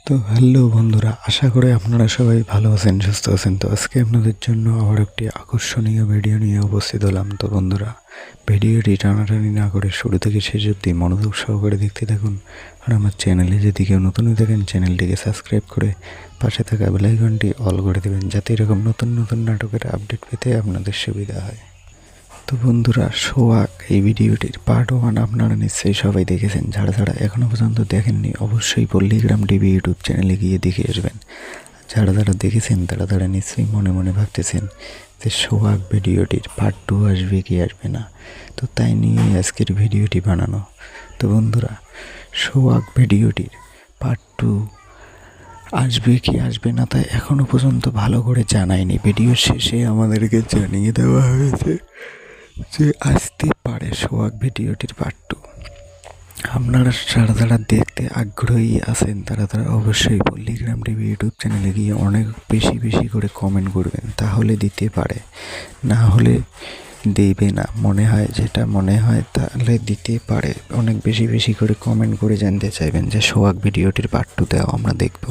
তো হ্যালো বন্ধুরা, আশা করি আপনারা সবাই ভালো আছেন, সুস্থ আছেন। তো আজকে আপনাদের জন্য আবার একটি আকর্ষণীয় ভিডিও নিয়ে উপস্থিত হলাম। তো বন্ধুরা, ভিডিওটি টানাটানি না করে শুরু থেকে শেষ অবধি মনোযোগ সহকারে দেখতে থাকুন। আর আমার চ্যানেলে যদি কেউ নতুন হয়ে থাকেন, চ্যানেলটিকে সাবস্ক্রাইব করে পাশে থাকা বেল আইকনটি অল করে দেবেন, যাতে এরকম নতুন নতুন নাটকের আপডেট পেতে আপনাদের সুবিধা হয়। তো বন্ধুরা, সোহাগ এই ভিডিওটির পার্ট 1 আপনারা নিশ্চয়ই সবাই দেখেছেন। যারা যারা এখনও পর্যন্ত দেখেননি, অবশ্যই পল্লীগ্রাম টিভি ইউটিউব চ্যানেলে গিয়ে দেখে আসবেন। যারা যারা দেখেছেন তারা নিশ্চয়ই মনে মনে ভাবতেছেন যে সোহাগ ভিডিওটির পার্ট 2 আসবে কি আসবে না। তো তাই নিয়ে আজকের ভিডিওটি বানানো। তো বন্ধুরা, সোহাগ ভিডিওটির পার্ট 2 আসবে কি আসবে না তা এখনও পর্যন্ত ভালো করে জানায়নি। ভিডিওর শেষে আমাদেরকে জানিয়ে দেওয়া হয়েছে যে আসতে পারে সোহাগ ভিডিওটির পার্ট 2। আপনারা যারা যারা দেখতে আগ্রহী আছেন তারা অবশ্যই পল্লীগ্রাম টিভি ইউটিউব চ্যানেলে গিয়ে অনেক বেশি বেশি করে কমেন্ট করবেন, তাহলে দিতে পারে, না হলে দেবে না। যেটা মনে হয় তাহলে দিতে পারে। অনেক বেশি বেশি করে কমেন্ট করে জানতে চাইবেন যে সোহাগ ভিডিওটির পার্ট 2 দেওয়া আমরা দেখব।